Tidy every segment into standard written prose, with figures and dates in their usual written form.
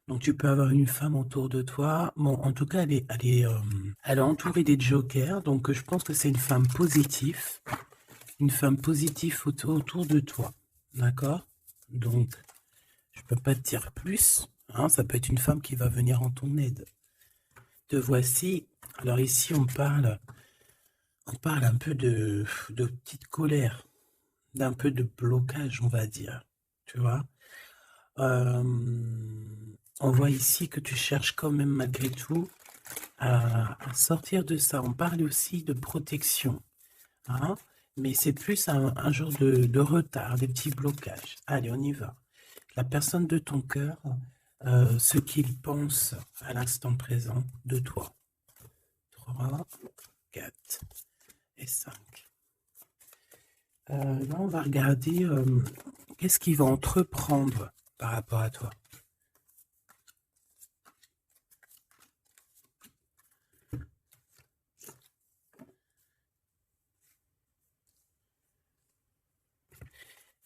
Donc tu peux avoir une femme autour de toi. Bon, en tout cas, elle est entourée des jokers. Donc je pense que c'est une femme positive. Une femme positive autour de toi. D'accord? Donc, je peux pas te dire plus. Hein, ça peut être une femme qui va venir en ton aide. Te voici. Alors ici, on parle un peu de petite colère, d'un peu de blocage, on va dire. Tu vois? Euh, on voit ici que tu cherches quand même malgré tout à sortir de ça. On parle aussi de protection, hein, mais c'est plus un genre de retard, des petits blocages. Allez, on y va. La personne de ton cœur, ce qu'il pense à l'instant présent de toi. 3, 4 et 5. Là, on va regarder qu'est-ce qu'il va entreprendre par rapport à toi.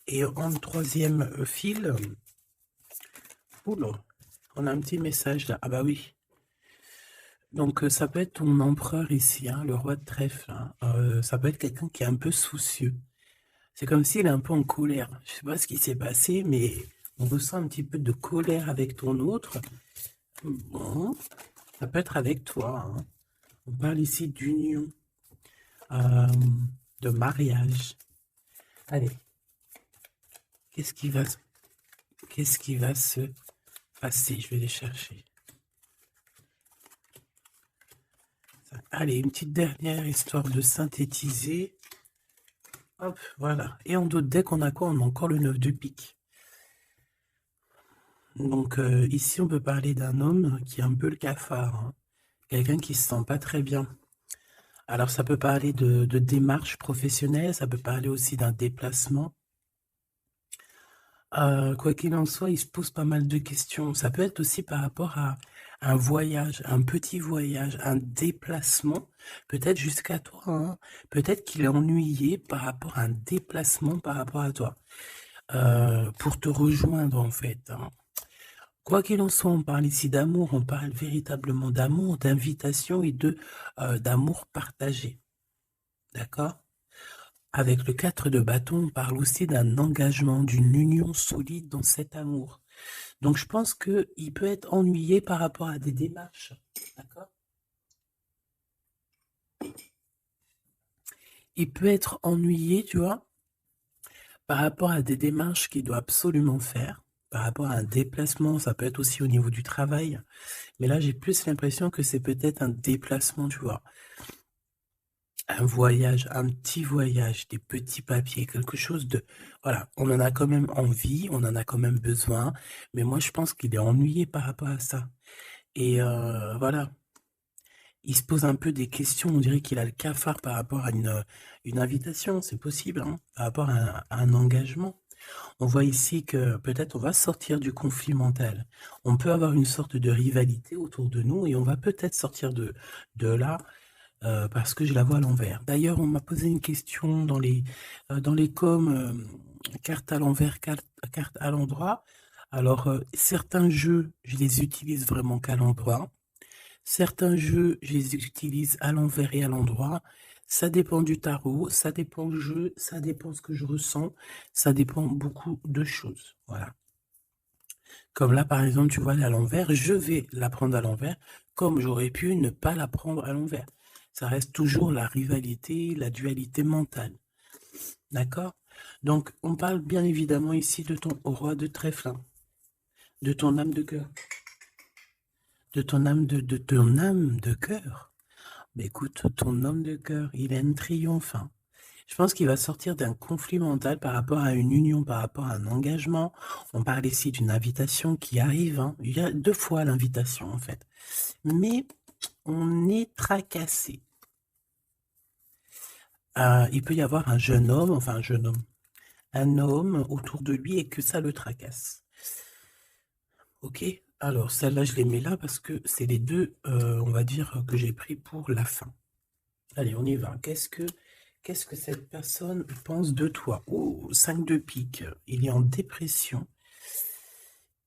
Et en troisième fil, oula, on a un petit message là. Ah bah oui. Donc ça peut être ton empereur ici, hein, le roi de trèfle. Hein. Ça peut être quelqu'un qui est un peu soucieux. C'est comme s'il est un peu en colère. Je sais pas ce qui s'est passé, mais on ressent un petit peu de colère avec ton autre. Bon, ça peut être avec toi. Hein. On parle ici d'union, euh, de mariage. Allez, qu'est-ce qui va, qu'est-ce qui va se passer? Je vais les chercher. Allez, une petite dernière histoire de synthétiser. Hop, voilà. Et en d'autres decks, on a quoi? On a encore le 9 de pique. Donc ici, on peut parler d'un homme qui est un peu le cafard. Hein. Quelqu'un qui se sent pas très bien. Alors, ça peut parler de démarche professionnelle, ça peut parler aussi d'un déplacement. Quoi qu'il en soit, il se pose pas mal de questions. Ça peut être aussi par rapport à un voyage, un petit voyage, un déplacement, peut-être jusqu'à toi. Hein. Peut-être qu'il est ennuyé par rapport à un déplacement par rapport à toi, pour te rejoindre en fait. Hein. Quoi qu'il en soit, on parle ici d'amour, on parle véritablement d'amour, d'invitation et d'amour partagé. D'accord? Avec le 4 de bâton, on parle aussi d'un engagement, d'une union solide dans cet amour. Donc je pense qu'il peut être ennuyé par rapport à des démarches. D'accord? Il peut être ennuyé, tu vois, par rapport à des démarches qu'il doit absolument faire. Par rapport à un déplacement, ça peut être aussi au niveau du travail. Mais là, j'ai plus l'impression que c'est peut-être un déplacement, tu vois. Un voyage, un petit voyage, des petits papiers, quelque chose de... Voilà, on en a quand même envie, on en a quand même besoin, mais moi je pense qu'il est ennuyé par rapport à ça. Et voilà, il se pose un peu des questions, on dirait qu'il a le cafard par rapport à une invitation, c'est possible, hein, par rapport à un engagement. On voit ici que peut-être on va sortir du conflit mental. On peut avoir une sorte de rivalité autour de nous et on va peut-être sortir de là parce que je la vois à l'envers. D'ailleurs, on m'a posé une question dans les coms, carte à l'envers, carte à l'endroit. Alors, certains jeux, je les utilise vraiment qu'à l'endroit. Certains jeux, je les utilise à l'envers et à l'endroit. Ça dépend du tarot, ça dépend du jeu, ça dépend ce que je ressens, ça dépend beaucoup de choses. Voilà. Comme là, par exemple, tu vois, à l'envers, je vais la prendre à l'envers, comme j'aurais pu ne pas la prendre à l'envers. Ça reste toujours la rivalité, la dualité mentale. D'accord? Donc, on parle bien évidemment ici de ton roi de trèfle, hein, de ton âme de cœur, de ton âme de cœur. Mais écoute, ton homme de cœur, il a un triomphe. Hein. Je pense qu'il va sortir d'un conflit mental par rapport à une union, par rapport à un engagement. On parle ici d'une invitation qui arrive. Hein. Il y a 2 fois l'invitation, en fait. Mais on est tracassé. Il peut y avoir un jeune homme, enfin un homme autour de lui et que ça le tracasse. Ok? Alors, celle-là, je les mets là parce que c'est les deux, on va dire, que j'ai pris pour la fin. Allez, on y va. Qu'est-ce que cette personne pense de toi? Oh, 5 de pique. Il est en dépression.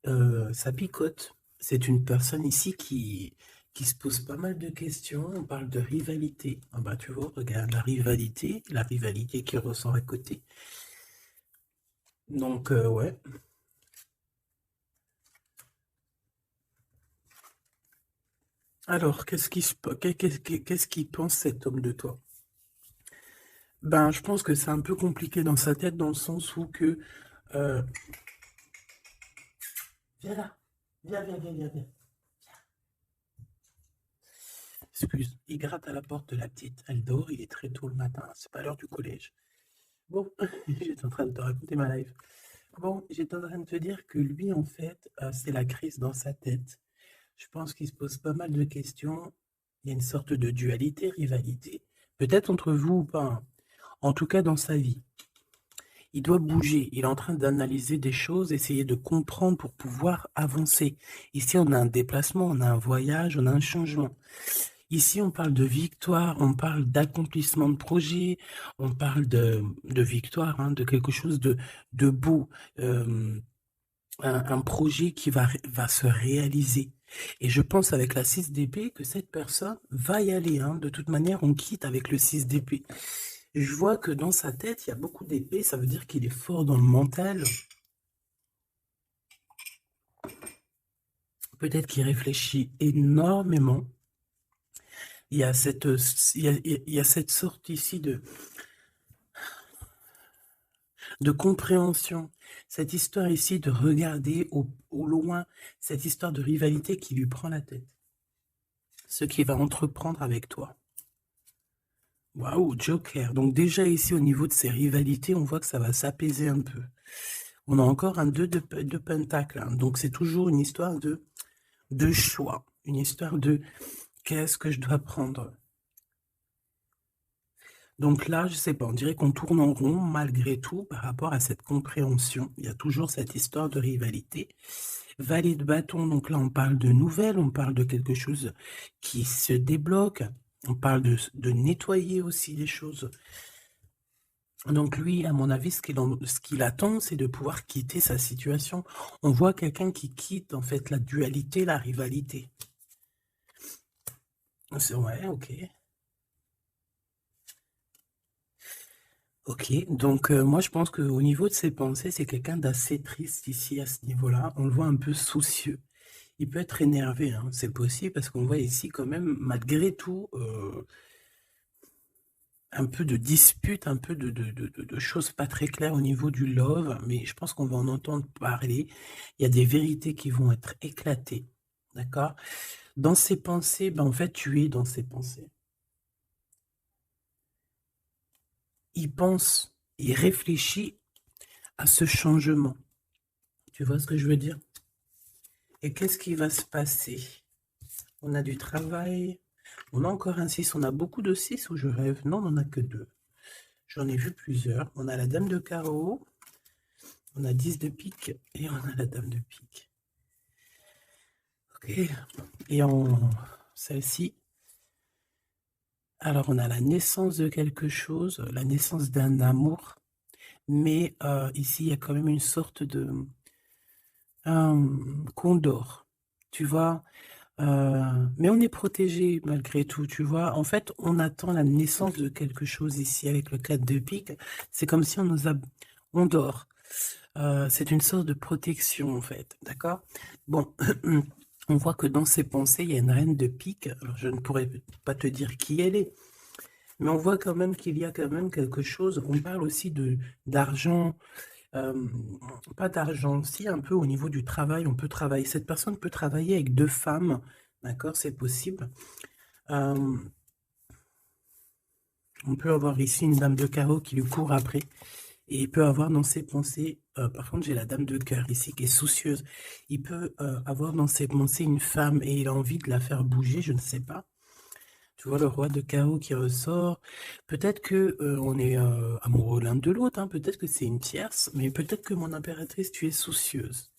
Ça picote. C'est une personne ici qui se pose pas mal de questions. On parle de rivalité. Ah bah tu vois, regarde la rivalité qui ressort à côté. Donc ouais. Alors, qu'est-ce qu'il pense cet homme de toi? Ben, je pense que c'est un peu compliqué dans sa tête, dans le sens où que... euh, Viens là, viens. Excuse, il gratte à la porte de la petite. Elle dort, il est très tôt le matin, c'est pas l'heure du collège. Bon, j'étais en train de te raconter ma life. Bon, j'étais en train de te dire que lui, en fait, c'est la crise dans sa tête. Je pense qu'il se pose pas mal de questions. Il y a une sorte de dualité, rivalité. Peut-être entre vous ou pas, hein. En tout cas, dans sa vie. Il doit bouger. Il est en train d'analyser des choses, essayer de comprendre pour pouvoir avancer. Ici, on a un déplacement, on a un voyage, on a un changement. Ici, on parle de victoire, on parle d'accomplissement de projet, on parle de victoire, hein, de quelque chose de beau, un projet qui va se réaliser. Et je pense avec la 6 d'épée que cette personne va y aller, hein. De toute manière, on quitte avec le 6 d'épée. Je vois que dans sa tête, il y a beaucoup d'épées, ça veut dire qu'il est fort dans le mental. Peut-être qu'il réfléchit énormément. Il y a il y a cette sorte ici de compréhension, cette histoire ici de regarder au loin, cette histoire de rivalité qui lui prend la tête. Ce qu'il va entreprendre avec toi. Waouh, Joker. Donc déjà ici, au niveau de ces rivalités, on voit que ça va s'apaiser un peu. On a encore un 2 de pentacle, hein. Donc c'est toujours une histoire de choix. Une histoire de qu'est-ce que je dois prendre. Donc là, je sais pas, on dirait qu'on tourne en rond malgré tout par rapport à cette compréhension. Il y a toujours cette histoire de rivalité. Valet de bâton, donc là on parle de nouvelles, on parle de quelque chose qui se débloque, on parle de nettoyer aussi les choses. Donc lui, à mon avis, ce qu'il attend, c'est de pouvoir quitter sa situation. On voit quelqu'un qui quitte en fait la dualité, la rivalité. Ouais, ok. Ok, donc moi je pense qu'au niveau de ses pensées, c'est quelqu'un d'assez triste ici à ce niveau-là. On le voit un peu soucieux. Il peut être énervé, hein, c'est possible, parce qu'on voit ici quand même, malgré tout, un peu de dispute, un peu de choses pas très claires au niveau du love, mais je pense qu'on va en entendre parler. Il y a des vérités qui vont être éclatées, d'accord? Dans ses pensées, ben en fait, tu es dans ses pensées. Il pense, il réfléchit à ce changement. Tu vois ce que je veux dire? Et qu'est-ce qui va se passer? On a du travail. On a encore un 6. On a beaucoup de 6 ou je rêve? Non, on n'en a que 2. J'en ai vu plusieurs. On a la dame de carreau. On a 10 de pique. Et on a la dame de pique. Ok. Et en celle-ci. Alors, on a la naissance de quelque chose. La naissance d'un amour. Mais ici, il y a quand même une sorte de condor. Tu vois? Mais on est protégé malgré tout, tu vois. En fait, on attend la naissance de quelque chose ici avec le 4 de pique. C'est comme si on dort. C'est une sorte de protection, en fait. D'accord? Bon, on voit que dans ses pensées, il y a une reine de pique. Alors, je ne pourrais pas te dire qui elle est. Mais on voit quand même qu'il y a quand même quelque chose. On parle aussi d'argent. Pas d'argent, si un peu au niveau du travail, on peut travailler. Cette personne peut travailler avec 2 femmes, d'accord, c'est possible. On peut avoir ici une dame de carreau qui lui court après, et il peut avoir dans ses pensées, par contre j'ai la dame de cœur ici qui est soucieuse, il peut avoir dans ses pensées une femme et il a envie de la faire bouger, je ne sais pas. Tu vois le roi de carreau qui ressort. Peut-être que on est amoureux l'un de l'autre, hein. Peut-être que c'est une tierce, mais peut-être que mon impératrice, tu es soucieuse.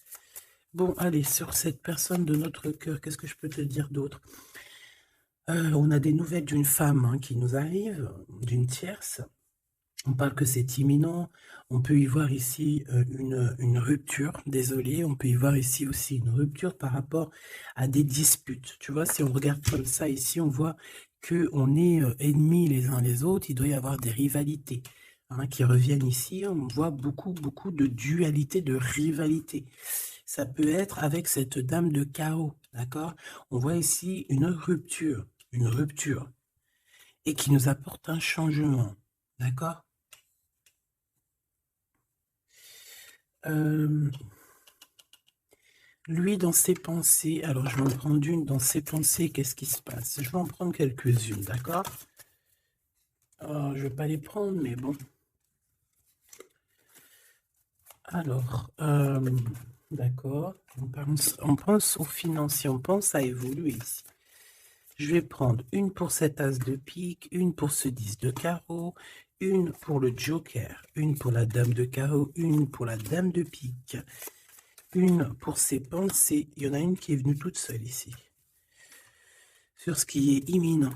Bon, allez, sur cette personne de notre cœur, qu'est-ce que je peux te dire d'autre? On a des nouvelles d'une femme, hein, qui nous arrive, d'une tierce. On parle que c'est imminent. On peut y voir ici une rupture, désolé. On peut y voir ici aussi une rupture par rapport à des disputes. Tu vois, si on regarde comme ça ici, on voit qu'on est ennemis les uns les autres. Il doit y avoir des rivalités qui reviennent ici. On voit beaucoup de dualité, de rivalité. Ça peut être avec cette dame de carreau, d'accord? On voit ici une rupture, et qui nous apporte un changement, d'accord? Lui, dans ses pensées, alors je vais en prendre une, dans ses pensées, qu'est-ce qui se passe? Je vais en prendre quelques-unes, d'accord? Je ne vais pas les prendre, mais bon. Alors, d'accord, on pense aux financiers, on pense à évoluer ici. Je vais prendre une pour cet as de pique, une pour ce 10 de carreau, une pour le joker, une pour la dame de carreau, une pour la dame de pique, une pour ses pensées. Il y en a une qui est venue toute seule ici. Sur ce qui est imminent.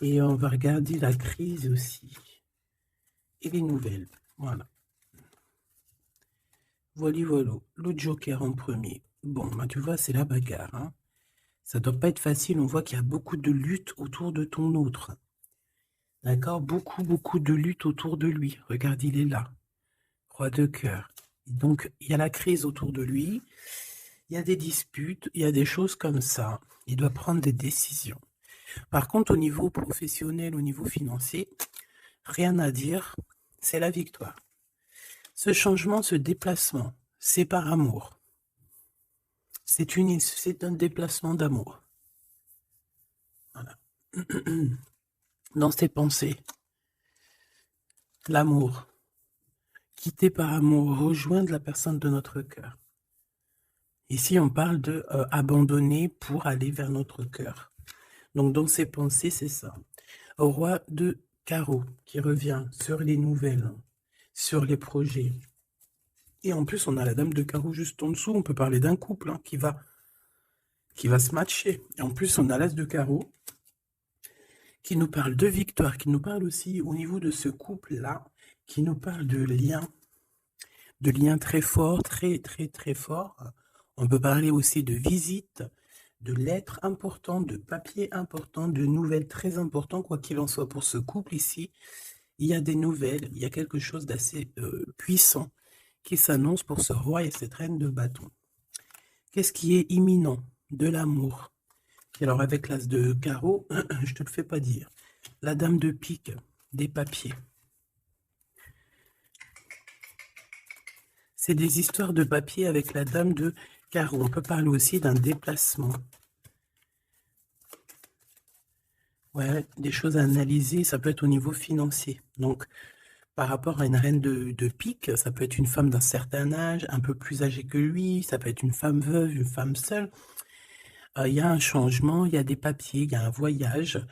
Et on va regarder la crise aussi. Et les nouvelles. Voilà. Voilà. Le joker en premier. Bon, bah, tu vois, c'est la bagarre. Hein. Ça doit pas être facile. On voit qu'il y a beaucoup de lutte autour de ton autre. D'accord? Beaucoup de lutte autour de lui. Regarde, il est là. Roi de cœur. Donc, il y a la crise autour de lui. Il y a des disputes. Il y a des choses comme ça. Il doit prendre des décisions. Par contre, au niveau professionnel, au niveau financier, rien à dire. C'est la victoire. Ce changement, ce déplacement, c'est par amour. C'est un déplacement d'amour. Voilà. Dans ses pensées, l'amour. Quitter par amour, rejoindre la personne de notre cœur. Ici, on parle de abandonner pour aller vers notre cœur. Donc, dans ses pensées, c'est ça. Au roi de carreau qui revient sur les nouvelles, sur les projets. Et en plus, on a la dame de carreau juste en dessous. On peut parler d'un couple qui va se matcher. Et en plus, on a l'as de carreau qui nous parle de victoire, qui nous parle aussi au niveau de ce couple-là, qui nous parle de liens très forts, très forts. On peut parler aussi de visites, de lettres importantes, de papiers importants, de nouvelles très importantes, quoi qu'il en soit pour ce couple ici. Il y a des nouvelles, il y a quelque chose d'assez puissant qui s'annonce pour ce roi et cette reine de bâton. Qu'est-ce qui est imminent? De l'amour. Et alors avec l'as de carreau, je te le fais pas dire. La dame de pique, des papiers. C'est des histoires de papier avec la dame de carreau. On peut parler aussi d'un déplacement. Ouais, des choses à analyser, ça peut être au niveau financier. Donc, par rapport à une reine de pique, ça peut être une femme d'un certain âge, un peu plus âgée que lui, ça peut être une femme veuve, une femme seule. Il y a un changement, il y a des papiers, il y a un voyage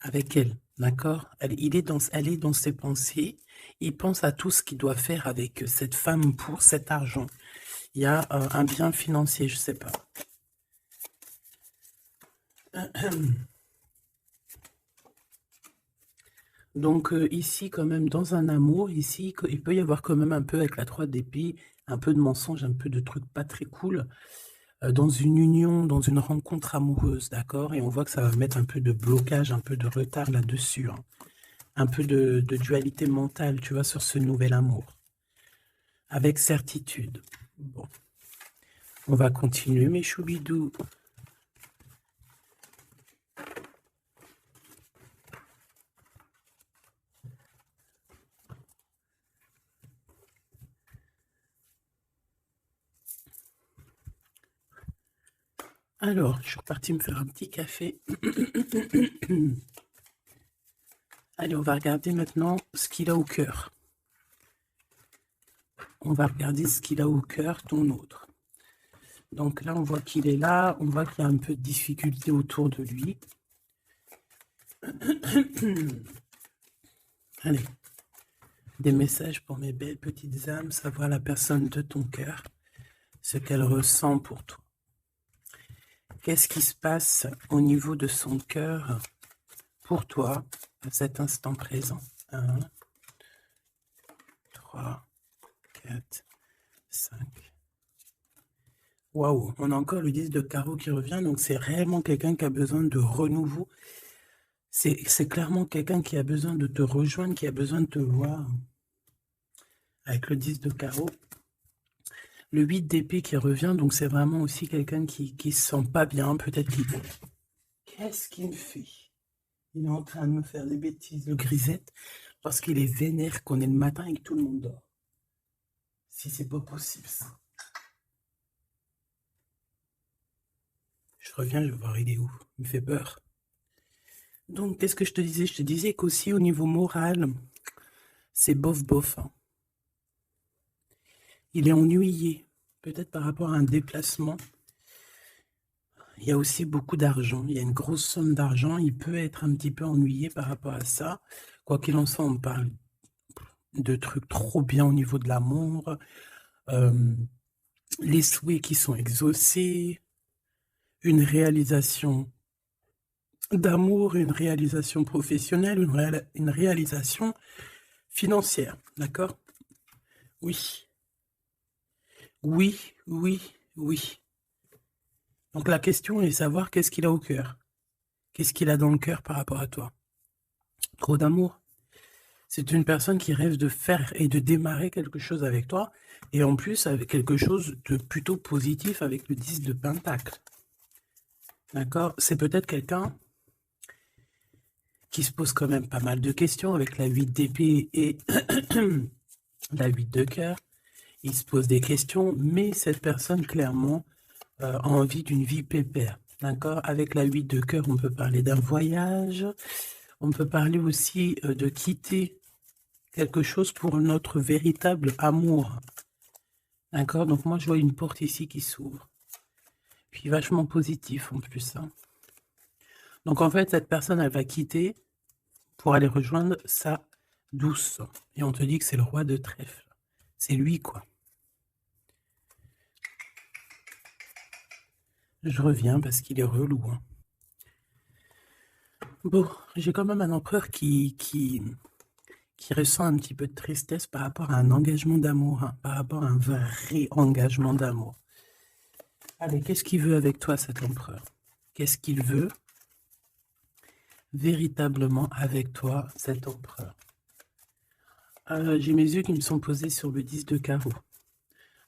avec elle, d'accord? Elle est dans ses pensées, il pense à tout ce qu'il doit faire avec cette femme pour cet argent. Il y a un bien financier, je sais pas. Donc ici, quand même, dans un amour, ici, il peut y avoir quand même un peu avec la 3 d'épée, un peu de mensonge, un peu de trucs pas très cool, dans une union, dans une rencontre amoureuse, d'accord? Et on voit que ça va mettre un peu de blocage, un peu de retard là-dessus, hein. Un peu de dualité mentale, tu vois, sur ce nouvel amour. Avec certitude. Bon. On va continuer, mes choubidous. Alors, je suis reparti me faire un petit café. Allez, on va regarder maintenant ce qu'il a au cœur. On va regarder ce qu'il a au cœur, ton autre. Donc là, on voit qu'il est là. On voit qu'il y a un peu de difficulté autour de lui. Allez. Des messages pour mes belles petites âmes, savoir la personne de ton cœur, ce qu'elle ressent pour toi. Qu'est-ce qui se passe au niveau de son cœur pour toi à cet instant présent. 1, 3, 4, 5. Waouh, on a encore le 10 de carreau qui revient, donc c'est réellement quelqu'un qui a besoin de renouveau. C'est clairement quelqu'un qui a besoin de te rejoindre, qui a besoin de te voir. Avec le 10 de carreau. Le 8 d'épée qui revient, donc c'est vraiment aussi quelqu'un qui se sent pas bien, peut-être qu'il... Qu'est-ce qu'il me fait? Il est en train de me faire des bêtises, le grisette, parce qu'il est vénère qu'on est le matin et que tout le monde dort. Si c'est pas possible, ça. Je reviens, je vais voir, il est où? Il me fait peur. Donc, qu'est-ce que je te disais? Je te disais qu'aussi au niveau moral, c'est bof, hein. Il est ennuyé, peut-être par rapport à un déplacement. Il y a aussi beaucoup d'argent, il y a une grosse somme d'argent, il peut être un petit peu ennuyé par rapport à ça. Quoi qu'il en soit, on parle de trucs trop bien au niveau de l'amour, les souhaits qui sont exaucés, une réalisation d'amour, une réalisation professionnelle, une réalisation financière, d'accord? Oui, oui, oui, oui. Donc la question est de savoir qu'est-ce qu'il a au cœur. Qu'est-ce qu'il a dans le cœur par rapport à toi? Trop d'amour. C'est une personne qui rêve de faire et de démarrer quelque chose avec toi, et en plus avec quelque chose de plutôt positif avec le 10 de Pentacle. D'accord? C'est peut-être quelqu'un qui se pose quand même pas mal de questions avec la 8 d'épée et la 8 de cœur. Il se pose des questions, mais cette personne, clairement, a envie d'une vie pépère. D'accord? Avec la 8 de cœur, on peut parler d'un voyage. On peut parler aussi de quitter quelque chose pour notre véritable amour. D'accord? Donc moi, je vois une porte ici qui s'ouvre. Puis vachement positif en plus. Hein. Donc en fait, cette personne, elle va quitter pour aller rejoindre sa douce. Et on te dit que c'est le roi de trèfle. C'est lui, quoi. Je reviens parce qu'il est relou. Hein. Bon, j'ai quand même un empereur qui ressent un petit peu de tristesse par rapport à un engagement d'amour, hein, par rapport à un vrai engagement d'amour. Allez, qu'est-ce qu'il veut avec toi, cet empereur? Qu'est-ce qu'il veut véritablement avec toi, cet empereur? J'ai mes yeux qui me sont posés sur le 10 de carreau.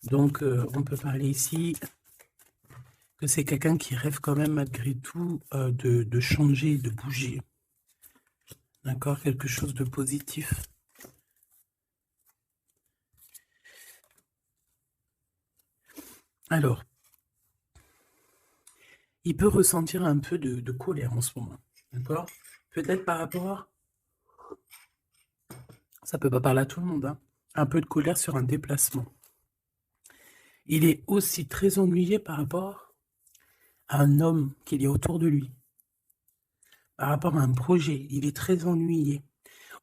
Donc, on peut parler ici que c'est quelqu'un qui rêve quand même malgré tout de changer, de bouger. D'accord? Quelque chose de positif. Alors, il peut ressentir un peu de colère en ce moment. D'accord? Peut-être par rapport... Ça peut pas parler à tout le monde, hein. Un peu de colère sur un déplacement. Il est aussi très ennuyé par rapport à un homme qu'il y a autour de lui. Par rapport à un projet, il est très ennuyé.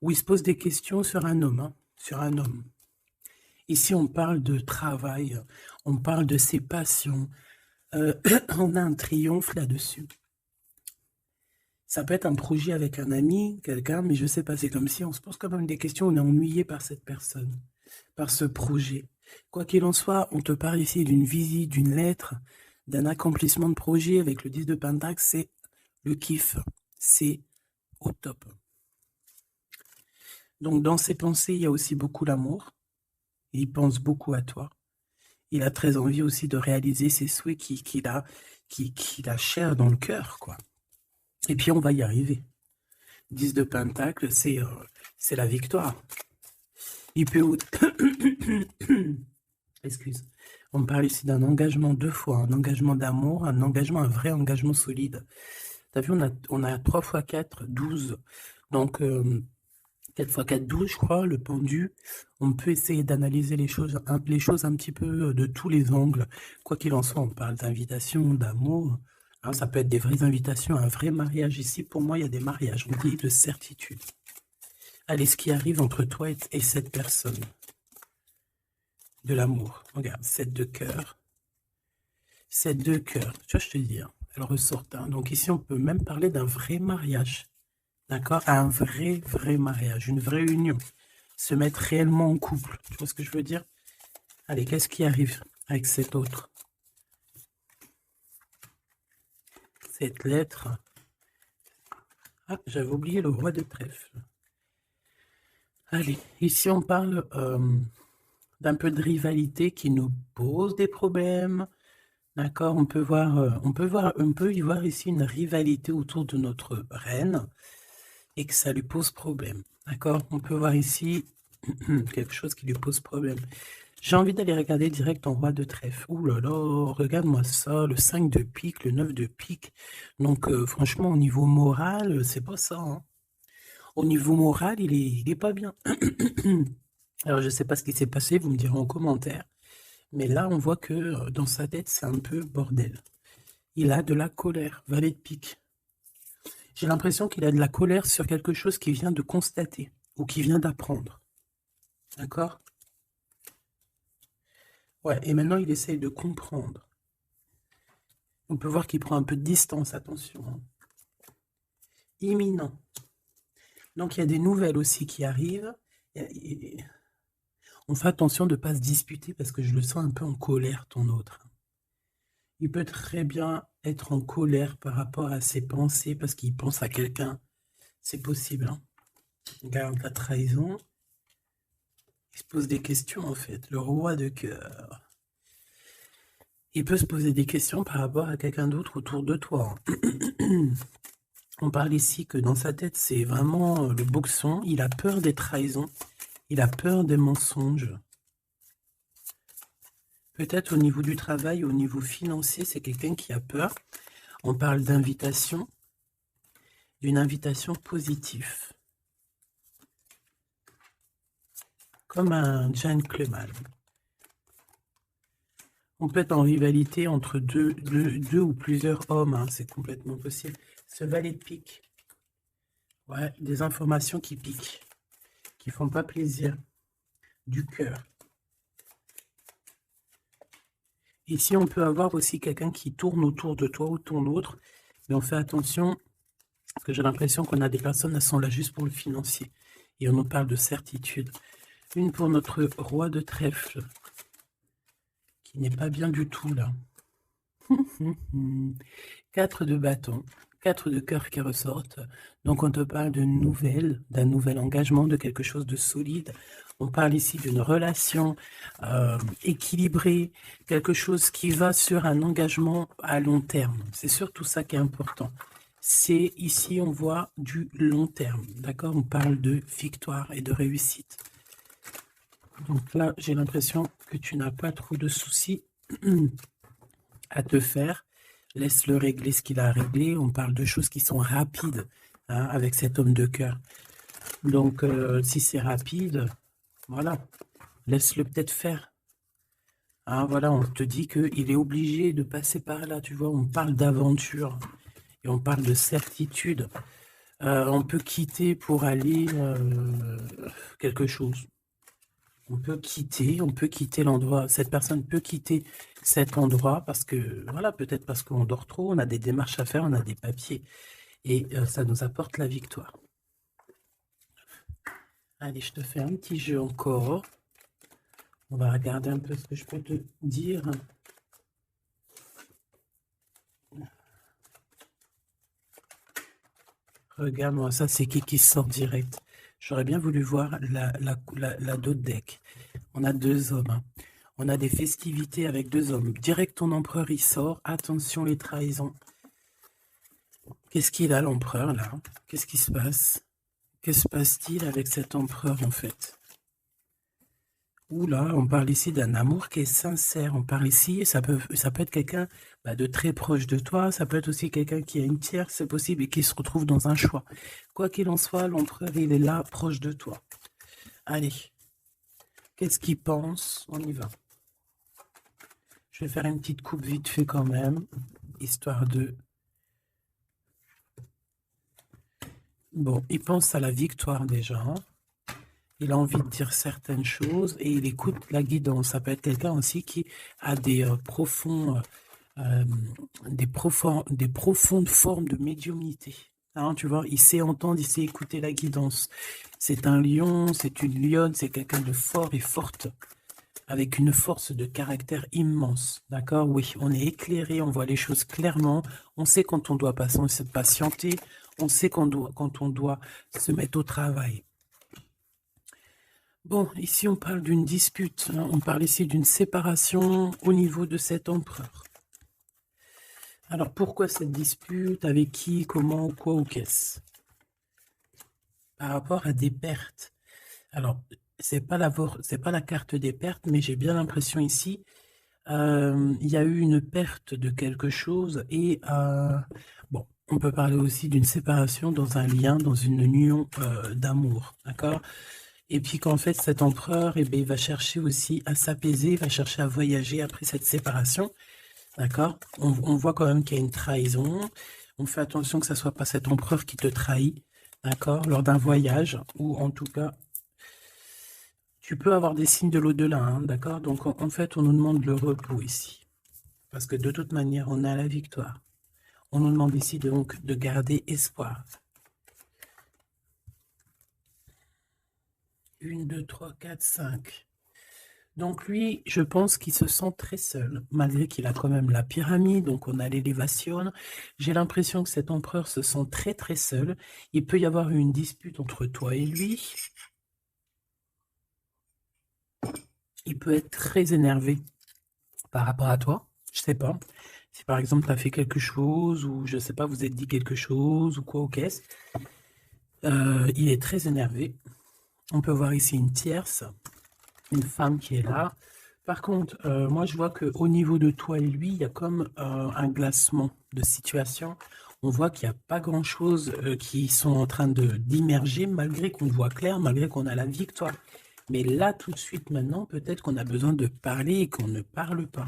Ou il se pose des questions sur un homme, hein, sur un homme. Ici, on parle de travail, on parle de ses passions. On a un triomphe là-dessus. Ça peut être un projet avec un ami, quelqu'un, mais je sais pas, c'est comme si on se pose quand même des questions, on est ennuyé par cette personne, par ce projet. Quoi qu'il en soit, on te parle ici d'une visite, d'une lettre, d'un accomplissement de projet avec le 10 de Pentacle, c'est le kiff, c'est au top. Donc dans ses pensées, il y a aussi beaucoup l'amour, il pense beaucoup à toi. Il a très envie aussi de réaliser ses souhaits qu'il a cher dans le cœur, quoi. Et puis on va y arriver. 10 de Pentacle, c'est la victoire. Il peut... Excuse. On parle ici d'un engagement 2 fois, un engagement d'amour, un engagement, un vrai engagement solide. T'as vu, on a 3 x 4, 12. Donc, 4 x 4, 12, je crois, le pendu. On peut essayer d'analyser les choses un petit peu de tous les angles. Quoi qu'il en soit, on parle d'invitation, d'amour. Alors, ça peut être des vraies invitations, un vrai mariage. Ici, pour moi, il y a des mariages, on dit de certitude. Allez, ce qui arrive entre toi et cette personne. De l'amour. Regarde, 7 de cœur. 7 de cœur. Tu vois, je te dis, hein, elle ressort. Hein. Donc ici, on peut même parler d'un vrai mariage. d'accord, à un vrai mariage, une vraie union. Se mettre réellement en couple. Tu vois ce que je veux dire? Allez, qu'est-ce qui arrive avec cet autre? Cette lettre. Ah, j'avais oublié le roi de trèfle. Allez, ici on parle d'un peu de rivalité qui nous pose des problèmes. D'accord, on peut y voir ici une rivalité autour de notre reine et que ça lui pose problème. D'accord, on peut voir ici quelque chose qui lui pose problème. J'ai envie d'aller regarder direct en roi de trèfle. Ouh là là, regarde-moi ça, le 5 de pique, le 9 de pique. Donc franchement, au niveau moral, c'est pas ça, hein. Au niveau moral, il est pas bien. Alors, je sais pas ce qui s'est passé, vous me direz en commentaire. Mais là, on voit que dans sa tête, c'est un peu bordel. Il a de la colère, valet de pique. J'ai l'impression qu'il a de la colère sur quelque chose qu'il vient de constater ou qu'il vient d'apprendre. D'accord? Ouais, et maintenant, il essaye de comprendre. On peut voir qu'il prend un peu de distance, attention, hein. Imminent. Donc, il y a des nouvelles aussi qui arrivent. On fait attention de ne pas se disputer parce que je le sens un peu en colère, ton autre. Il peut très bien être en colère par rapport à ses pensées parce qu'il pense à quelqu'un. C'est possible, hein. Regarde la trahison. Il se pose des questions, en fait. Le roi de cœur. Il peut se poser des questions par rapport à quelqu'un d'autre autour de toi. On parle ici que dans sa tête, c'est vraiment le boxon. Il a peur des trahisons. Il a peur des mensonges. Peut-être au niveau du travail, au niveau financier, c'est quelqu'un qui a peur. On parle d'invitation, d'une invitation positive. Comme un gentleman. On peut être en rivalité entre deux ou plusieurs hommes, hein, c'est complètement possible. Ce valet de pique. Ouais, des informations qui piquent, qui font pas plaisir. Du cœur. Ici, on peut avoir aussi quelqu'un qui tourne autour de toi ou ton autre, mais on fait attention, parce que j'ai l'impression qu'on a des personnes qui sont là juste pour le financier. Et on nous parle de certitude. Une pour notre roi de trèfle, qui n'est pas bien du tout, là. 4 de bâton, 4 de cœur qui ressortent. Donc on te parle de nouvelles, d'un nouvel engagement, de quelque chose de solide. On parle ici d'une relation équilibrée, quelque chose qui va sur un engagement à long terme. C'est surtout ça qui est important. C'est ici, on voit du long terme, d'accord? On parle de victoire et de réussite. Donc là, j'ai l'impression que tu n'as pas trop de soucis à te faire. Laisse-le régler ce qu'il a à régler. On parle de choses qui sont rapides, hein, avec cet homme de cœur. Donc, si c'est rapide, voilà, laisse-le peut-être faire. Hein, voilà, on te dit qu'il est obligé de passer par là, tu vois. On parle d'aventure et on parle de certitude. On peut quitter pour aller quelque chose. On peut quitter l'endroit. Cette personne peut quitter cet endroit parce que, voilà, peut-être parce qu'on dort trop, on a des démarches à faire, on a des papiers. Et ça nous apporte la victoire. Allez, je te fais un petit jeu encore. On va regarder un peu ce que je peux te dire. Regarde-moi, ça c'est qui sort direct. J'aurais bien voulu voir la d'autres deck. On a 2 hommes, hein. On a des festivités avec 2 hommes. Direct, ton empereur, il sort. Attention, les trahisons. Qu'est-ce qu'il a, l'empereur, là? Qu'est-ce qui se passe? Que se passe-t-il avec cet empereur, en fait? Oula, on parle ici d'un amour qui est sincère. On parle ici, ça peut être quelqu'un de très proche de toi. Ça peut être aussi quelqu'un qui a une tierce, c'est possible, et qui se retrouve dans un choix. Quoi qu'il en soit, l'empereur, il est là, proche de toi. Allez. Qu'est-ce qu'il pense? On y va. Je vais faire une petite coupe vite fait quand même, histoire de... Bon, il pense à la victoire déjà. Il a envie de dire certaines choses et il écoute la guidance. Ça peut être quelqu'un aussi qui a des profondes formes de médiumnité. Hein, tu vois, il sait entendre, il sait écouter la guidance. C'est un lion, c'est une lionne, c'est quelqu'un de fort et forte, avec une force de caractère immense. D'accord? Oui, on est éclairé, on voit les choses clairement, on sait quand on doit se patienter, on sait quand on doit se mettre au travail. Bon, ici on parle d'une dispute, hein, on parle ici d'une séparation au niveau de cet empereur. Alors pourquoi cette dispute? Avec qui? Comment? Quoi ou qu'est-ce? Par rapport à des pertes. Alors, c'est pas la carte des pertes, mais j'ai bien l'impression ici, il y a eu une perte de quelque chose et bon, on peut parler aussi d'une séparation dans un lien, dans une union d'amour, d'accord? Et puis qu'en fait, cet empereur, eh bien, il va chercher aussi à s'apaiser, il va chercher à voyager après cette séparation, d'accord? On voit quand même qu'il y a une trahison. On fait attention que ça soit pas cet empereur qui te trahit, d'accord? Lors d'un voyage, ou en tout cas, tu peux avoir des signes de l'au-delà, hein, d'accord? Donc en fait, on nous demande le repos ici. Parce que de toute manière, on a la victoire. On nous demande ici donc de garder espoir. 1, 2, 3, 4, 5. Donc lui, je pense qu'il se sent très seul, malgré qu'il a quand même la pyramide, donc on a l'élévation. J'ai l'impression que cet empereur se sent très très seul. Il peut y avoir une dispute entre toi et lui. Il peut être très énervé par rapport à toi. Je sais pas. Si par exemple tu as fait quelque chose, ou je sais pas, vous êtes dit quelque chose, ou quoi ou qu'est-ce. Il est très énervé. On peut voir ici une tierce, une femme qui est là. Par contre, moi je vois qu'au niveau de toi et lui, il y a comme un glacement de situation. On voit qu'il n'y a pas grand-chose qui sont en train d'immerger, malgré qu'on voit clair, malgré qu'on a la victoire. Mais là, tout de suite, maintenant, peut-être qu'on a besoin de parler et qu'on ne parle pas.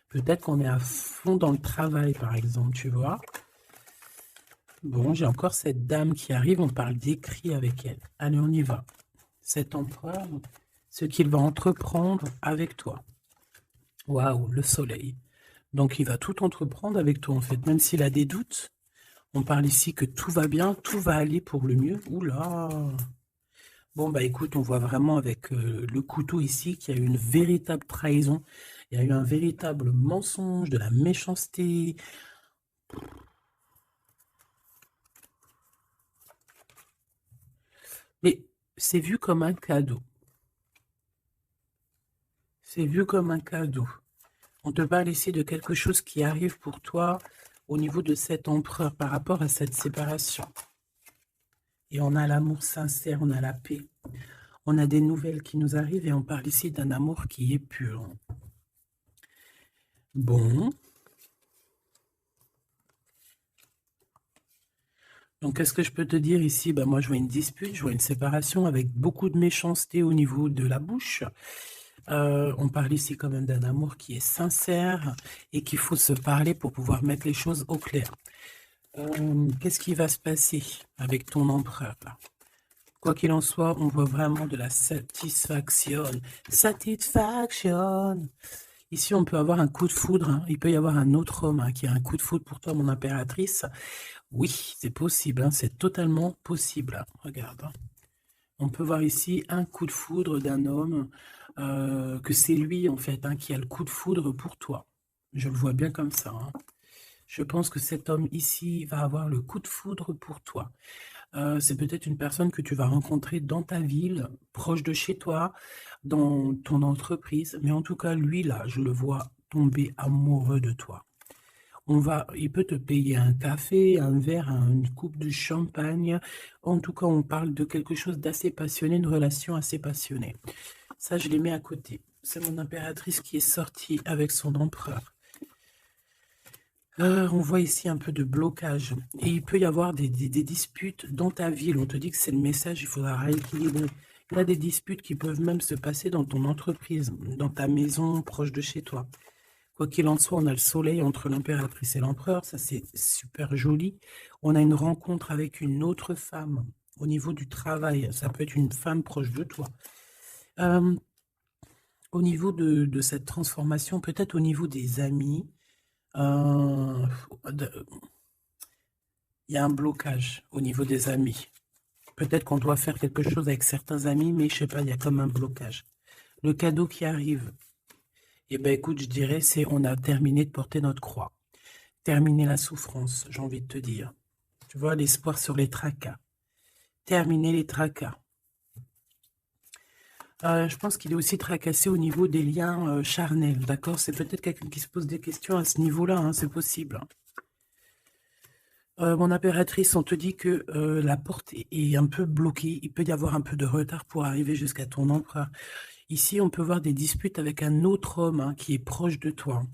Peut-être qu'on est à fond dans le travail, par exemple, tu vois. Bon, j'ai encore cette dame qui arrive, on parle d'écrit avec elle. Allez, on y va. Cet empereur, ce qu'il va entreprendre avec toi. Waouh, le soleil. Donc, il va tout entreprendre avec toi, en fait. Même s'il a des doutes, on parle ici que tout va bien, tout va aller pour le mieux. Oula! Bon, bah écoute, on voit vraiment avec le couteau ici qu'il y a eu une véritable trahison. Il y a eu un véritable mensonge, de la méchanceté. Mais c'est vu comme un cadeau. C'est vu comme un cadeau. On te parle ici de quelque chose qui arrive pour toi au niveau de cet empereur par rapport à cette séparation. Et on a l'amour sincère, on a la paix. On a des nouvelles qui nous arrivent et on parle ici d'un amour qui est pur. Bon. Donc, qu'est-ce que je peux te dire ici? Ben, moi, je vois une dispute, je vois une séparation avec beaucoup de méchanceté au niveau de la bouche. On parle ici quand même d'un amour qui est sincère et qu'il faut se parler pour pouvoir mettre les choses au clair. Qu'est-ce qui va se passer avec ton empereur là? Quoi qu'il en soit, on voit vraiment de la satisfaction. Satisfaction. Ici, on peut avoir un coup de foudre. Hein. Il peut y avoir un autre homme qui a un coup de foudre pour toi, mon impératrice. Oui, c'est possible. Hein. C'est totalement possible. Hein. Regarde. Hein. On peut voir ici un coup de foudre d'un homme, que c'est lui, en fait, hein, qui a le coup de foudre pour toi. Je le vois bien comme ça. Hein. Je pense que cet homme ici va avoir le coup de foudre pour toi. C'est peut-être une personne que tu vas rencontrer dans ta ville, proche de chez toi, dans ton entreprise. Mais en tout cas, lui, là, je le vois tomber amoureux de toi. Il peut te payer un café, un verre, une coupe de champagne. En tout cas, on parle de quelque chose d'assez passionné, une relation assez passionnée. Ça, je les mets à côté. C'est mon impératrice qui est sortie avec son empereur. On voit ici un peu de blocage. Et il peut y avoir des disputes dans ta ville. On te dit que c'est le message, il faudra rééquilibrer. Il y a des disputes qui peuvent même se passer dans ton entreprise, dans ta maison, proche de chez toi. Quoi qu'il en soit, on a le soleil entre l'impératrice et l'empereur. Ça, c'est super joli. On a une rencontre avec une autre femme au niveau du travail. Ça peut être une femme proche de toi. Au niveau de cette transformation, peut-être au niveau des amis, Il y a un blocage au niveau des amis. Peut-être qu'on doit faire quelque chose avec certains amis, mais je sais pas, il y a comme un blocage. Le cadeau qui arrive, eh ben écoute, je dirais, c'est on a terminé de porter notre croix. Terminer la souffrance, j'ai envie de te dire. Tu vois, l'espoir sur les tracas. Terminer les tracas. Je pense qu'il est aussi tracassé au niveau des liens charnels, d'accord? C'est peut-être quelqu'un qui se pose des questions à ce niveau-là, hein, c'est possible. Mon impératrice, on te dit que la porte est un peu bloquée. Il peut y avoir un peu de retard pour arriver jusqu'à ton empereur. Ici, on peut voir des disputes avec un autre homme hein, qui est proche de toi.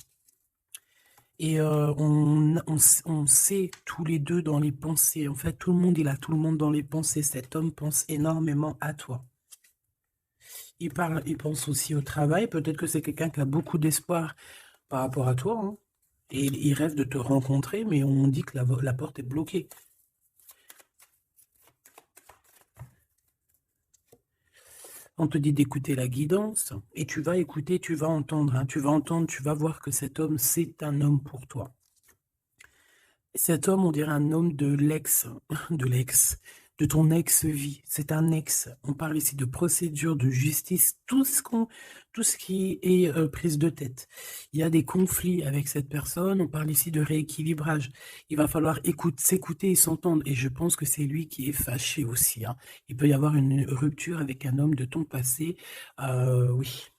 Et on sait tous les deux dans les pensées. En fait, tout le monde, il a tout le monde dans les pensées. Cet homme pense énormément à toi. Il pense aussi au travail. Peut-être que c'est quelqu'un qui a beaucoup d'espoir par rapport à toi. Hein. Et il rêve de te rencontrer, mais on dit que la porte est bloquée. On te dit d'écouter la guidance, et tu vas écouter, tu vas entendre. Hein. Tu vas entendre, tu vas voir que cet homme, c'est un homme pour toi. Cet homme, on dirait un homme de de ton ex-vie. C'est un ex. On parle ici de procédure, de justice, tout ce qui est prise de tête. Il y a des conflits avec cette personne. On parle ici de rééquilibrage. Il va falloir s'écouter et s'entendre. Et je pense que c'est lui qui est fâché aussi. Hein. Il peut y avoir une rupture avec un homme de ton passé. Oui.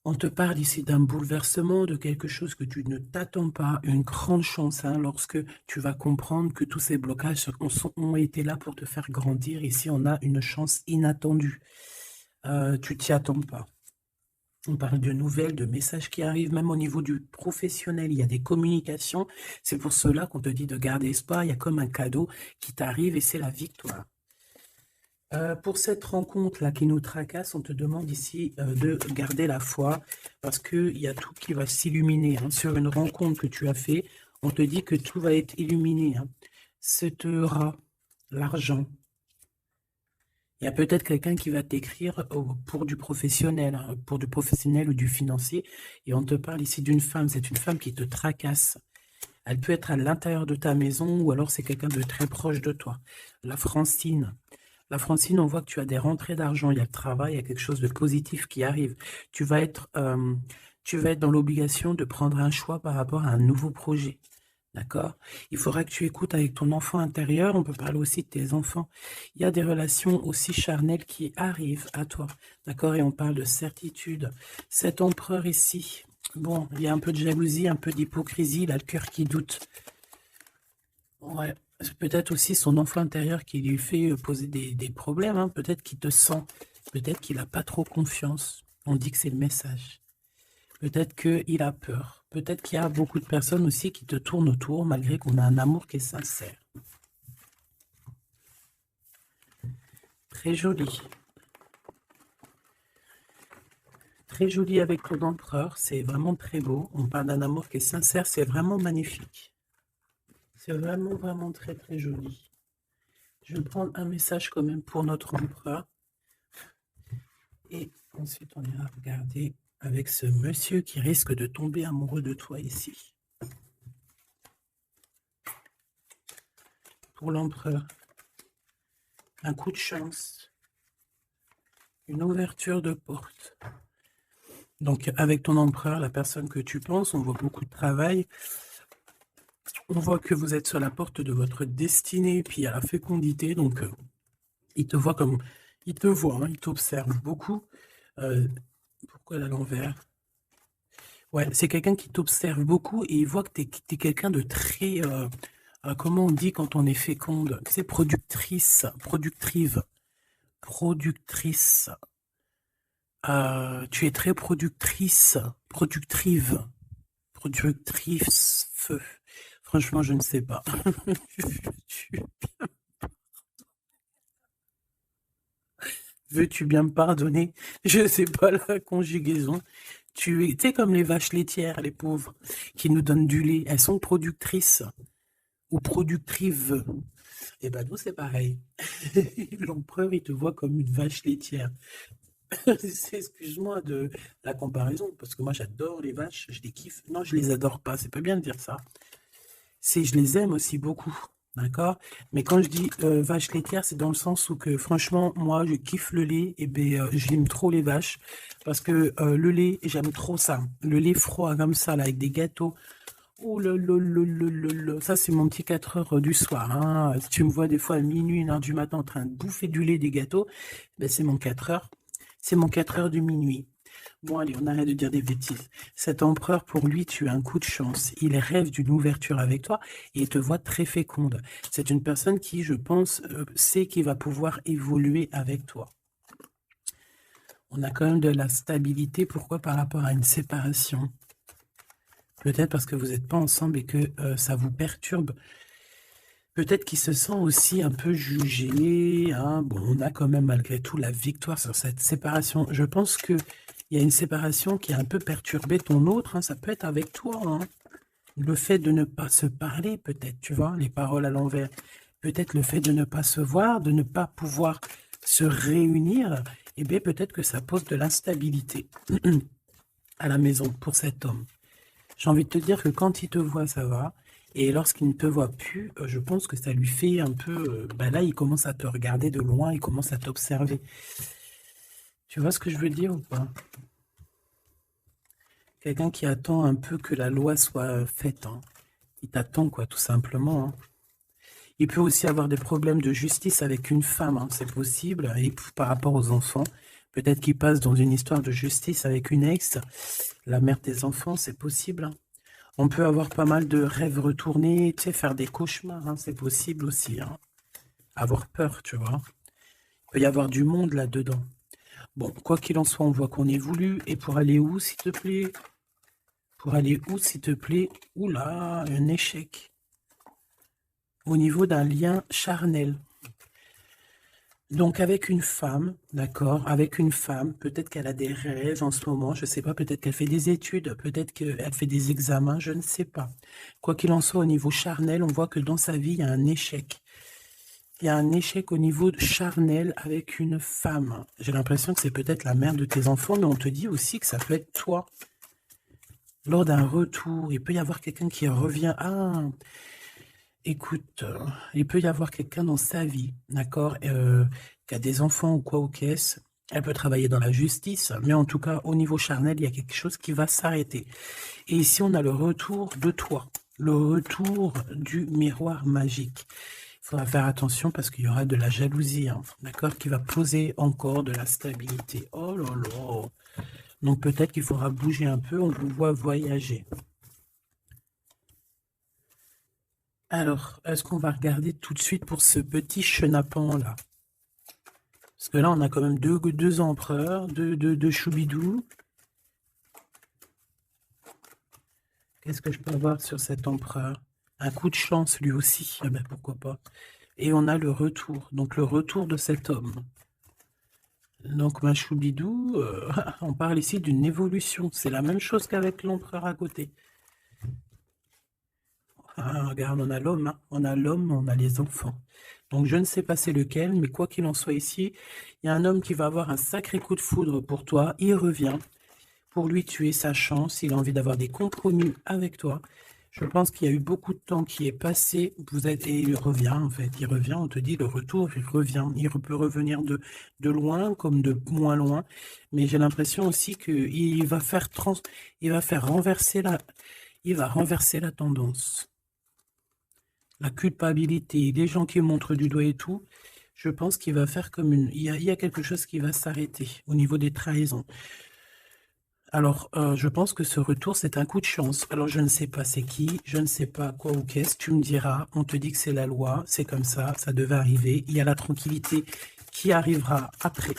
On te parle ici d'un bouleversement, de quelque chose que tu ne t'attends pas, une grande chance hein, lorsque tu vas comprendre que tous ces blocages ont été là pour te faire grandir. Ici, on a une chance inattendue. Tu t'y attends pas. On parle de nouvelles, de messages qui arrivent, même au niveau du professionnel. Il y a des communications. C'est pour cela qu'on te dit de garder espoir. Il y a comme un cadeau qui t'arrive et c'est la victoire. Pour cette rencontre-là qui nous tracasse, on te demande ici de garder la foi parce qu'il y a tout qui va s'illuminer. Hein. Sur une rencontre que tu as fait, on te dit que tout va être illuminé. Hein. Cette rat, l'argent. Il y a peut-être quelqu'un qui va t'écrire pour du professionnel, hein, pour du professionnel ou du financier. Et on te parle ici d'une femme. C'est une femme qui te tracasse. Elle peut être à l'intérieur de ta maison ou alors c'est quelqu'un de très proche de toi. La Francine. La Francine, on voit que tu as des rentrées d'argent, il y a le travail, il y a quelque chose de positif qui arrive. Tu vas être dans l'obligation de prendre un choix par rapport à un nouveau projet. D'accord? Il faudra que tu écoutes avec ton enfant intérieur. On peut parler aussi de tes enfants. Il y a des relations aussi charnelles qui arrivent à toi. D'accord? Et on parle de certitude. Cet empereur ici, bon, il y a un peu de jalousie, un peu d'hypocrisie, il a le cœur qui doute. Ouais. C'est peut-être aussi son enfant intérieur qui lui fait poser des problèmes. Hein. Peut-être qu'il te sent. Peut-être qu'il n'a pas trop confiance. On dit que c'est le message. Peut-être qu'il a peur. Peut-être qu'il y a beaucoup de personnes aussi qui te tournent autour malgré qu'on a un amour qui est sincère. Très joli. Très joli avec ton empereur. C'est vraiment très beau. On parle d'un amour qui est sincère. C'est vraiment magnifique. C'est vraiment, vraiment très, très joli. Je vais prendre un message quand même pour notre empereur. Et ensuite, on ira regarder avec ce monsieur qui risque de tomber amoureux de toi ici. Pour l'empereur, un coup de chance, une ouverture de porte. Donc, avec ton empereur, la personne que tu penses, on voit beaucoup de travail. On voit que vous êtes sur la porte de votre destinée, puis il y a la fécondité. Donc, il te voit comme... Il te voit, hein, il t'observe beaucoup. Pourquoi à l'envers? Ouais, c'est quelqu'un qui t'observe beaucoup et il voit que tu es quelqu'un de très... comment on dit quand on est féconde? C'est productrice, productive. Productrice. Tu es très productrice, productive. Productrice. Feu. Franchement, je ne sais pas. Veux-tu bien me pardonner? Je ne sais pas la conjugaison. Tu sais comme les vaches laitières, les pauvres, qui nous donnent du lait. Elles sont productrices ou productrives. Et ben nous, c'est pareil. L'empereur, il te voit comme une vache laitière. Excuse-moi de la comparaison, parce que moi, j'adore les vaches, je les kiffe. Non, je les adore pas, c'est pas bien de dire ça. je les aime aussi beaucoup, d'accord? Mais quand je dis vache laitière, c'est dans le sens où que franchement, moi, je kiffe le lait, et ben j'aime trop les vaches, parce que le lait, j'aime trop ça. Le lait froid comme ça, là, avec des gâteaux. Oh ça c'est mon petit 4 heures du soir, hein. Si tu me vois des fois à minuit, 1 heure du matin en train de bouffer du lait, des gâteaux, ben c'est mon 4 heures. C'est mon 4 heures du minuit. Bon, allez, on arrête de dire des bêtises. Cet empereur, pour lui, tu as un coup de chance. Il rêve d'une ouverture avec toi et il te voit très féconde. C'est une personne qui, je pense, sait qu'il va pouvoir évoluer avec toi. On a quand même de la stabilité. Pourquoi? Par rapport à une séparation. Peut-être parce que vous n'êtes pas ensemble et que ça vous perturbe. Peut-être qu'il se sent aussi un peu jugé, hein. Bon, on a quand même malgré tout la victoire sur cette séparation. Je pense qu'il y a une séparation qui a un peu perturbé ton autre, hein. Ça peut être avec toi, hein. Le fait de ne pas se parler, peut-être, tu vois, les paroles à l'envers. Peut-être le fait de ne pas se voir, de ne pas pouvoir se réunir, eh bien peut-être que ça pose de l'instabilité à la maison pour cet homme. J'ai envie de te dire que quand il te voit, ça va. Et lorsqu'il ne te voit plus, je pense que ça lui fait un peu... là, il commence à te regarder de loin, il commence à t'observer. Tu vois ce que je veux dire ou pas? Quelqu'un qui attend un peu que la loi soit faite, hein. Il t'attend, quoi, tout simplement, hein. Il peut aussi avoir des problèmes de justice avec une femme, hein, c'est possible. Et par rapport aux enfants, peut-être qu'il passe dans une histoire de justice avec une ex, la mère des enfants, c'est possible, hein. On peut avoir pas mal de rêves retournés, tu sais, faire des cauchemars, hein, c'est possible aussi, hein. Avoir peur, tu vois. Il peut y avoir du monde là-dedans. Bon, quoi qu'il en soit, on voit qu'on évolue. Et pour aller où, s'il te plaît? Pour aller où, s'il te plaît? Oula, un échec. Au niveau d'un lien charnel. Donc avec une femme, d'accord, avec une femme, peut-être qu'elle a des rêves en ce moment, je ne sais pas, peut-être qu'elle fait des études, peut-être qu'elle fait des examens, je ne sais pas. Quoi qu'il en soit, au niveau charnel, on voit que dans sa vie, il y a un échec. Il y a un échec au niveau charnel avec une femme. J'ai l'impression que c'est peut-être la mère de tes enfants, mais on te dit aussi que ça peut être toi. Lors d'un retour, il peut y avoir quelqu'un qui revient. Ah, écoute, il peut y avoir quelqu'un dans sa vie, d'accord, qui a des enfants ou quoi ou qu'est-ce. Elle peut travailler dans la justice, mais en tout cas, au niveau charnel, il y a quelque chose qui va s'arrêter. Et ici, on a le retour de toi, le retour du miroir magique. Il faudra faire attention parce qu'il y aura de la jalousie, hein, d'accord, qui va poser encore de la stabilité. Oh là là. Donc peut-être qu'il faudra bouger un peu, on vous voit voyager. Alors, est-ce qu'on va regarder tout de suite pour ce petit chenapan-là? Parce que là, on a quand même deux empereurs, deux choubidous. Qu'est-ce que je peux avoir sur cet empereur? Un coup de chance, lui aussi. Ah ben, pourquoi pas. Et on a le retour. Donc, le retour de cet homme. Donc, ma choubidou, on parle ici d'une évolution. C'est la même chose qu'avec l'empereur à côté. Ah, regarde, on a l'homme, hein. On a l'homme, on a les enfants. Donc, je ne sais pas c'est lequel, mais quoi qu'il en soit ici, il y a un homme qui va avoir un sacré coup de foudre pour toi. Il revient. Pour lui, tu es sa chance. Il a envie d'avoir des compromis avec toi. Je pense qu'il y a eu beaucoup de temps qui est passé. Et il revient, en fait. Il revient, on te dit, le retour, il revient. Il peut revenir de loin comme de moins loin. Mais j'ai l'impression aussi qu'il va faire il va renverser la tendance. La culpabilité, les gens qui montrent du doigt et tout, je pense qu'il va faire comme il y a quelque chose qui va s'arrêter au niveau des trahisons. Alors, je pense que ce retour, c'est un coup de chance. Alors, je ne sais pas c'est qui, je ne sais pas quoi ou qu'est-ce, tu me diras, on te dit que c'est la loi, c'est comme ça devait arriver. Il y a la tranquillité qui arrivera après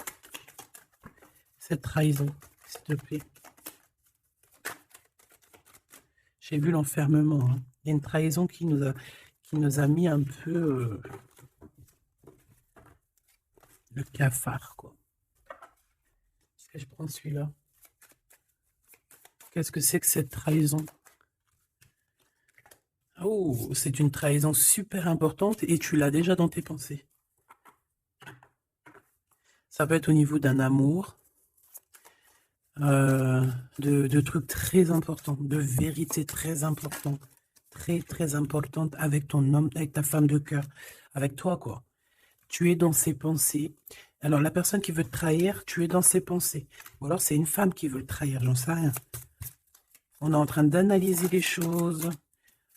cette trahison, s'il te plaît. J'ai vu l'enfermement, hein. Il y a une trahison qui nous a mis un peu le cafard, quoi. Est-ce que je prends celui-là? Qu'est-ce que c'est que cette trahison? Oh, c'est une trahison super importante et tu l'as déjà dans tes pensées. Ça peut être au niveau d'un amour, de trucs très importants, de vérités très importantes. très, très importante avec ton homme, avec ta femme de cœur, avec toi, quoi. Tu es dans ses pensées. Alors, la personne qui veut te trahir, tu es dans ses pensées. Ou alors, c'est une femme qui veut le trahir, j'en sais rien. On est en train d'analyser les choses.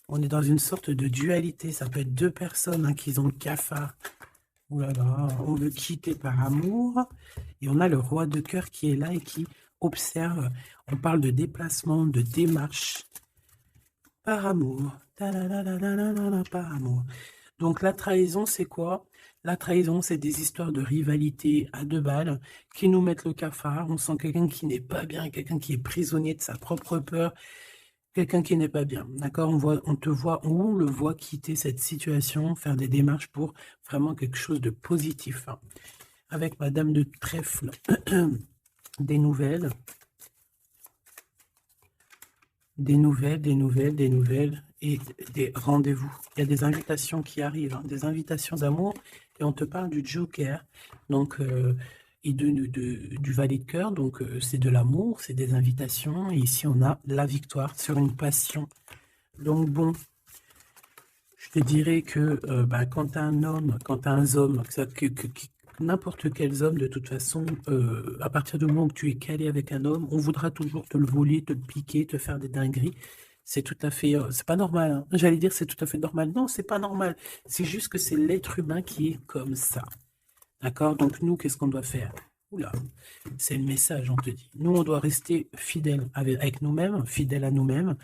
On est dans une sorte de dualité. Ça peut être deux personnes qui ont le cafard. Ouh là là, on veut quitter par amour. Et on a le roi de cœur qui est là et qui observe. On parle de déplacement, de démarche. Par amour. Ta-la-la-la-la-la-la, par amour. Donc la trahison, c'est quoi? La trahison, c'est des histoires de rivalité à deux balles qui nous mettent le cafard. On sent quelqu'un qui n'est pas bien, quelqu'un qui est prisonnier de sa propre peur, quelqu'un qui n'est pas bien. D'accord? On te voit, on le voit quitter cette situation, faire des démarches pour vraiment quelque chose de positif. Avec Madame de Trèfle, des nouvelles. Des nouvelles et des rendez-vous. Il y a des invitations qui arrivent, des invitations d'amour, et on te parle du Joker, donc, et du valet de cœur, donc c'est de l'amour, c'est des invitations, et ici on a la victoire sur une passion. Donc bon, je te dirais que quand tu as un homme, quand tu as un homme, n'importe quel homme, de toute façon, à partir du moment où tu es calé avec un homme, on voudra toujours te le voler, te le piquer, te faire des dingueries. C'est tout à fait, c'est pas normal, hein. J'allais dire c'est tout à fait normal. Non, c'est pas normal. C'est juste que c'est l'être humain qui est comme ça. D'accord? Donc nous, qu'est-ce qu'on doit faire? Oula, c'est le message, on te dit. Nous, on doit rester fidèles avec nous-mêmes, fidèles à nous-mêmes.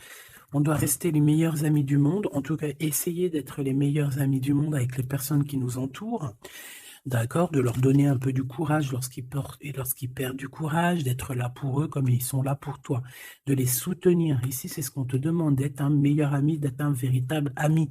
On doit rester les meilleurs amis du monde, en tout cas essayer d'être les meilleurs amis du monde avec les personnes qui nous entourent. D'accord, de leur donner un peu du courage lorsqu'ils perdent du courage, d'être là pour eux comme ils sont là pour toi, de les soutenir. Ici, c'est ce qu'on te demande, d'être un meilleur ami, d'être un véritable ami.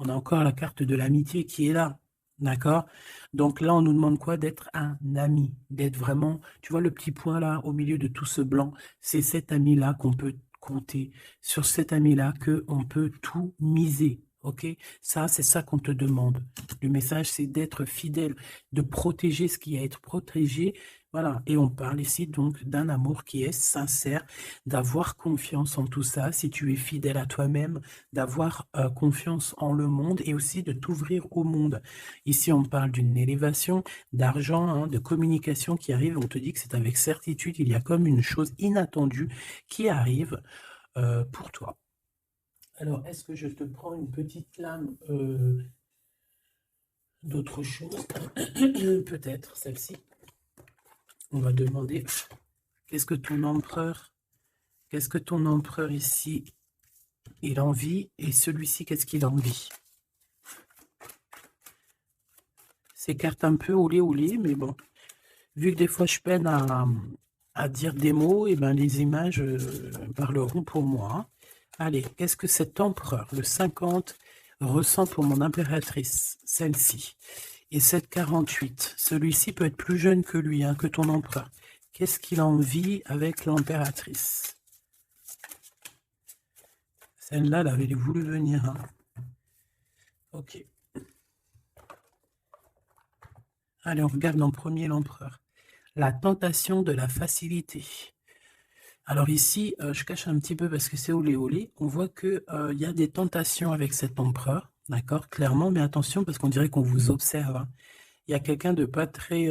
On a encore la carte de l'amitié qui est là, d'accord? Donc là, on nous demande quoi? D'être un ami, d'être vraiment, tu vois le petit point là, au milieu de tout ce blanc, c'est cet ami-là qu'on peut compter, sur cet ami-là qu'on peut tout miser. Ok, ça, c'est ça qu'on te demande. Le message, c'est d'être fidèle, de protéger ce qui est à être protégé. Voilà, et on parle ici donc d'un amour qui est sincère, d'avoir confiance en tout ça, si tu es fidèle à toi-même, d'avoir confiance en le monde et aussi de t'ouvrir au monde. Ici, on parle d'une élévation, d'argent, de communication qui arrive. On te dit que c'est avec certitude, il y a comme une chose inattendue qui arrive pour toi. Alors, est-ce que je te prends une petite lame d'autre chose? Peut-être celle-ci. On va demander, qu'est-ce que ton empereur ici, il envie, et celui-ci, qu'est-ce qu'il envie? Ces cartes un peu olé, mais bon, vu que des fois je peine à dire des mots, et ben les images parleront pour moi. Allez, qu'est-ce que cet empereur, le 50, ressent pour mon impératrice, celle-ci? Et cette 48, celui-ci peut être plus jeune que lui, que ton empereur. Qu'est-ce qu'il en vit avec l'impératrice? Celle-là, elle avait voulu venir. Ok. Allez, on regarde en premier l'empereur. La tentation de la facilité. Alors ici, je cache un petit peu parce que c'est olé. On voit qu'il y a des tentations avec cet empereur. D'accord, clairement, mais attention parce qu'on dirait qu'on vous observe. Il y a quelqu'un de pas très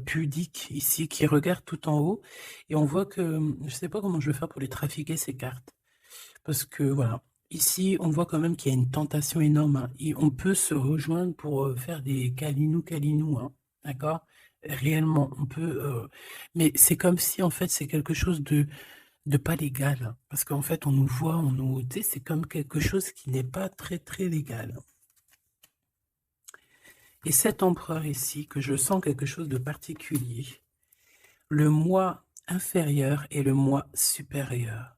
pudique ici qui regarde tout en haut. Et on voit que, je ne sais pas comment je vais faire pour les trafiquer ces cartes. Parce que voilà, ici on voit quand même qu'il y a une tentation énorme. Et on peut se rejoindre pour faire des câlinous. D'accord? Réellement, on peut... mais c'est comme si en fait c'est quelque chose de pas légal. Parce qu'en fait on nous voit, tu sais, c'est comme quelque chose qui n'est pas très très légal. Et cet empereur ici, que je sens quelque chose de particulier, le moi inférieur et le moi supérieur.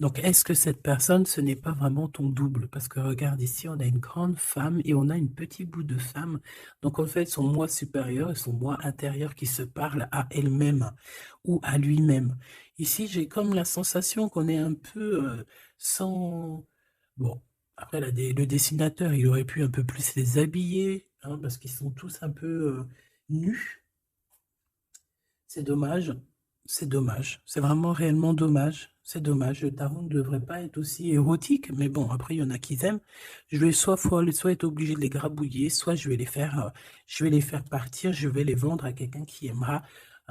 Donc, est-ce que cette personne, ce n'est pas vraiment ton double? Parce que regarde ici, on a une grande femme et on a une petite bout de femme. Donc, en fait, son moi supérieur et son moi intérieur qui se parlent à elle-même ou à lui-même. Ici, j'ai comme la sensation qu'on est un peu sans... Bon, après, le dessinateur, il aurait pu un peu plus les habiller, parce qu'ils sont tous un peu nus. C'est dommage. c'est dommage. C'est vraiment réellement dommage. C'est dommage. Le tarot ne devrait pas être aussi érotique. Mais bon, après, il y en a qui aiment. Je vais soit être obligé de les grabouiller, soit je vais les faire partir. Je vais les vendre à quelqu'un qui aimera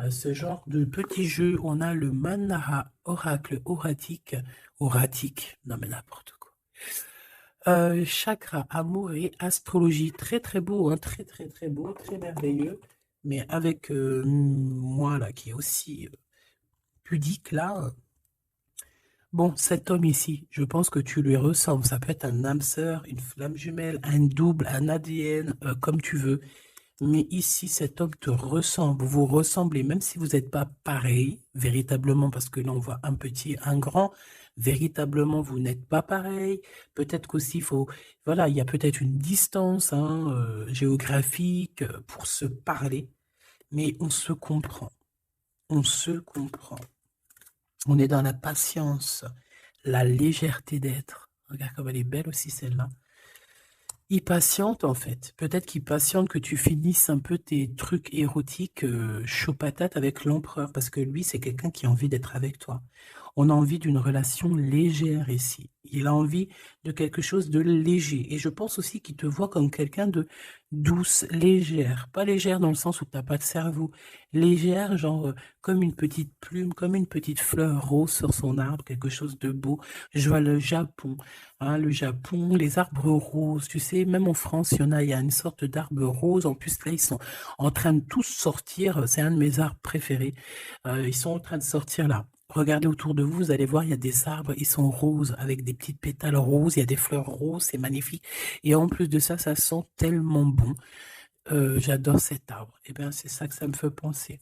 ce genre de petit jeu. On a le Manara Oracle Oratique. Non, mais n'importe quoi. Chakra, amour et astrologie. Très, très beau, hein. Très, très, très beau. Très merveilleux. Mais avec moi, là, qui est aussi pudique, là. Bon, cet homme ici, je pense que tu lui ressembles. Ça peut être un âme sœur, une flamme jumelle, un double, un ADN, comme tu veux. Mais ici, cet homme te ressemble. Vous ressemblez, même si vous n'êtes pas pareil, véritablement, parce que là, on voit un petit, un grand. Véritablement, vous n'êtes pas pareil. Peut-être qu'aussi, voilà, il y a peut-être une distance hein, géographique pour se parler. Mais on se comprend. On se comprend. On est dans la patience, la légèreté d'être. Regarde comme elle est belle aussi celle-là. Il patiente en fait. Peut-être qu'il patiente que tu finisses un peu tes trucs érotiques chaud patate avec l'empereur. Parce que lui, c'est quelqu'un qui a envie d'être avec toi. On a envie d'une relation légère ici. Il a envie de quelque chose de léger. Et je pense aussi qu'il te voit comme quelqu'un de douce, légère. Pas légère dans le sens où tu n'as pas de cerveau. Légère, genre comme une petite plume, comme une petite fleur rose sur son arbre, quelque chose de beau. Je vois le Japon. Hein, le Japon, les arbres roses. Tu sais, même en France, il y a une sorte d'arbre rose. En plus, là, ils sont en train de tous sortir. C'est un de mes arbres préférés. Ils sont en train de sortir là. Regardez autour de vous, vous allez voir, il y a des arbres, ils sont roses, avec des petites pétales roses, il y a des fleurs roses, c'est magnifique. Et en plus de ça, ça sent tellement bon. J'adore cet arbre. Et bien, c'est ça que ça me fait penser.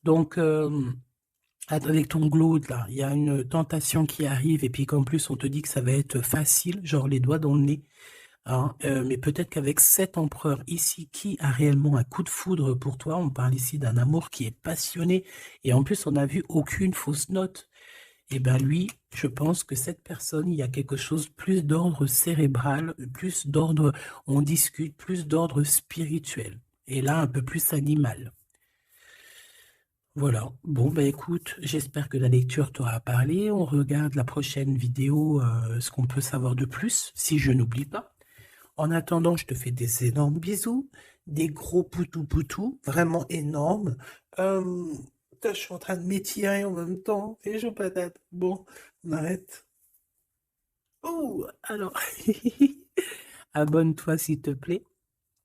Donc, avec ton glaude, là, il y a une tentation qui arrive, et puis qu'en plus, on te dit que ça va être facile, genre les doigts dans le nez. Hein, mais peut-être qu'avec cet empereur ici, qui a réellement un coup de foudre pour toi, on parle ici d'un amour qui est passionné, et en plus on n'a vu aucune fausse note, et bien lui, je pense que cette personne, il y a quelque chose plus d'ordre cérébral, plus d'ordre, on discute, plus d'ordre spirituel, et là un peu plus animal. Voilà, bon bah écoute, j'espère que la lecture t'aura parlé, on regarde la prochaine vidéo, ce qu'on peut savoir de plus, si je n'oublie pas. En attendant, je te fais des énormes bisous, des gros poutou-poutou, vraiment énormes. Je suis en train de m'étirer en même temps, et je patate. Bon, on arrête. Oh, alors, abonne-toi s'il te plaît.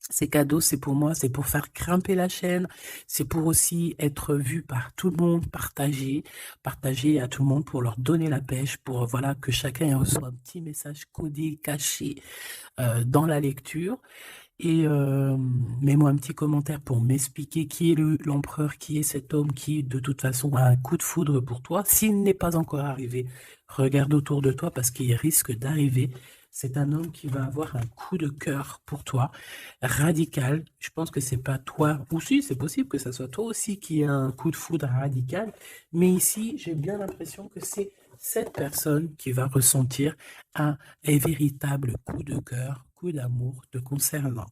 Ces cadeaux, c'est pour moi, c'est pour faire grimper la chaîne, c'est pour aussi être vu par tout le monde, partager à tout le monde pour leur donner la pêche, pour voilà que chacun reçoive un petit message codé, caché dans la lecture. Et mets-moi un petit commentaire pour m'expliquer qui est l'empereur, qui est cet homme qui, de toute façon, a un coup de foudre pour toi. S'il n'est pas encore arrivé, regarde autour de toi parce qu'il risque d'arriver. C'est un homme qui va avoir un coup de cœur pour toi, radical. Je pense que c'est pas toi, ou si, c'est possible que ça soit toi aussi qui a un coup de foudre radical. Mais ici, j'ai bien l'impression que c'est cette personne qui va ressentir un véritable coup de cœur, coup d'amour te concernant.